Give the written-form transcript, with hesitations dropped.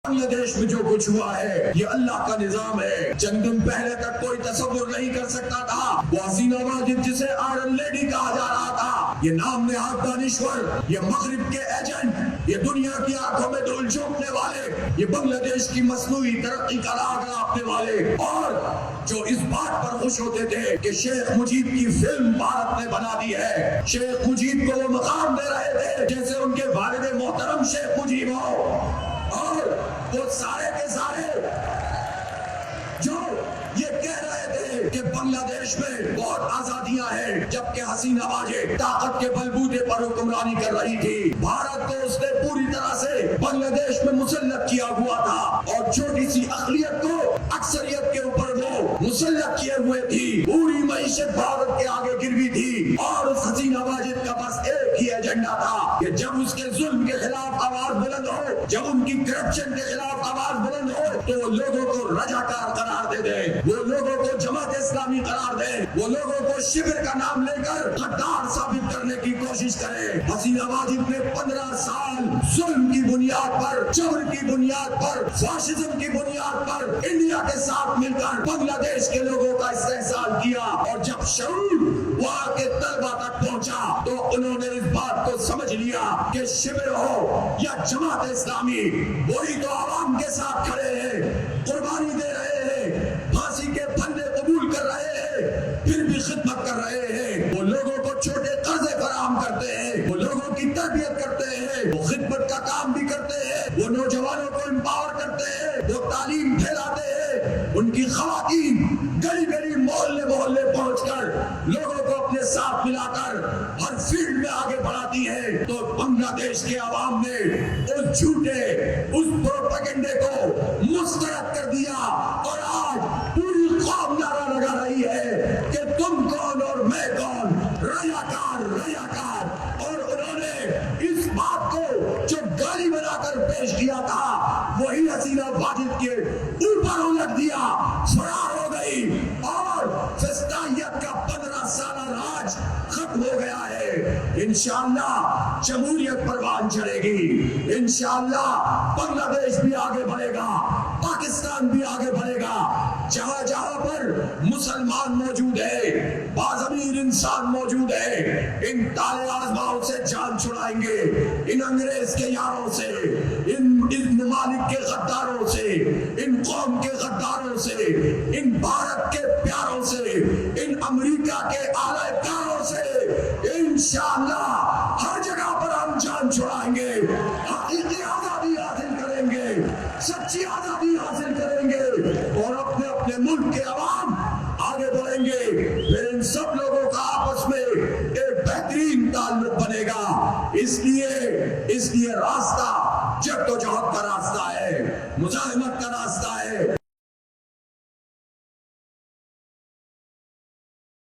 بنگلہ دیش میں جو کچھ ہوا ہے یہ اللہ کا نظام ہے. چند دن پہلے تک کوئی تصور نہیں کر سکتا تھا وہ حسینہ واجد جسے آئرن لیڈی کہا جا رہا تھا، یہ نام نہاد دانشور، یہ مغرب کے ایجنٹ، یہ دنیا کی آنکھوں میں دھول جھونکنے والے، یہ بنگلہ دیش کی مصنوعی ترقی کا راگ ناپنے والے، اور جو اس بات پر خوش ہوتے تھے کہ شیخ مجیب کی فلم بھارت نے بنا دی ہے. شیخ مجیب کو وہ مقام دے رہے تھے جیسے ان کے والد محترم شیخ مجیب ہو، اور وہ سارے کے سارے جو یہ کہہ رہے تھے کہ بنگلہ دیش میں بہت آزادیاں ہیں، جبکہ حسینہ واجد طاقت کے بلبوتے پر حکمرانی کر رہی تھی. بھارت کو اس نے پوری طرح سے بنگلہ دیش میں مسلط کیا ہوا تھا، اور چھوٹی سی اقلیت کو اکثریت کے اوپر وہ مسلط کیے ہوئے تھی. پوری معیشت بھارت کے آگے گروی تھی، اور اس حسینہ واجد کا بس ایک ہی ایجنڈا تھا کہ جب اس کے ظلم کے خلاف آواز بلند ہو، جب ان کی کرپشن کے خلاف آواز بلند ہو، تو وہ لوگوں کو رجاکار قرار دے دے، وہ لوگوں کو جماعت اسلامی قرار دے، وہ لوگوں کو شبر کا نام لے کر غدار ثابت کرنے کی کوشش کرے. حسینہ واجد نے 15 سال ظلم کی بنیاد پر، جبر کی بنیاد پر، فاشزم کی بنیاد پر انڈیا کے ساتھ مل کر بنگلہ دیش کے لوگوں کا استحصال کیا، اور جب شعور وہاں کے طلبہ تک پہنچا تو انہوں نے اس بات کو سمجھ لیا کہ شبر ہو یا جماعت اسلامی، وہی تو عوام کے ساتھ کھڑے ہیں، قربانی دے رہے ہیں، پھانسی کے پھندے قبول کر رہے ہیں، پھر بھی خدمت کر رہے ہیں. وہ لوگوں کو چھوٹے قرضے فراہم کرتے ہیں، وہ لوگوں کی تربیت کرتے ہیں، وہ خدمت کا کام بھی کرتے ہیں، وہ نوجوانوں کو امپاور کرتے ہیں، وہ تعلیم پھیلاتے ہیں. ان کی خواتین گلی گلی محلے محلے پہنچ کر لوگوں کو اپنے ساتھ ملا کر ہر فیلڈ میں آگے بڑھاتی ہے. تو بنگلہ دیش کے عوام نے اس جھوٹے، اس پروپیگنڈے کو مسترد کر دیا، اور آج پوری قوم نعرہ لگا رہی ہے کہ تم کون اور میں کون، ریاکار ریاکار. اور انہوں نے اس بات کو جو گالی بنا کر پیش کیا تھا وہی حسینہ واجد کے اوپر الٹ دیا، فرار ہو گئی، اور فسطائیت کا 15 سالہ راج ختم ہو گیا ہے. انشاءاللہ جمہوریت پروان چڑھے گی، انشاءاللہ بنگلہ دیش بھی آگے بڑھے گا، پاکستان بھی آگے بڑھے گا. جہاں جہاں پر مسلمان موجود ہے، باضمیر انسان موجود ہے، ان تالے آزماؤں سے جان چھڑائیں گے، ان انگریز کے یاروں سے، ان ممالک کے غداروں سے، ان قوم کے غداروں سے، ان بھارت کے پیاروں سے، ان امریکہ کے اعلی کاروں سے. انشاءاللہ ہر جگہ پر ہم جان چھڑائیں گے، حقیقی آزادی حاصل کریں گے، سچی آزادی حاصل کریں گے، اور اپنے اپنے ملک کے عوام آگے بڑھیں گے. پھر ان سب لوگوں کا آپس میں ایک بہترین تعلق بنے گا. اس لیے راستہ جد و جہد کا راستہ ہے، مزاحمت کا راستہ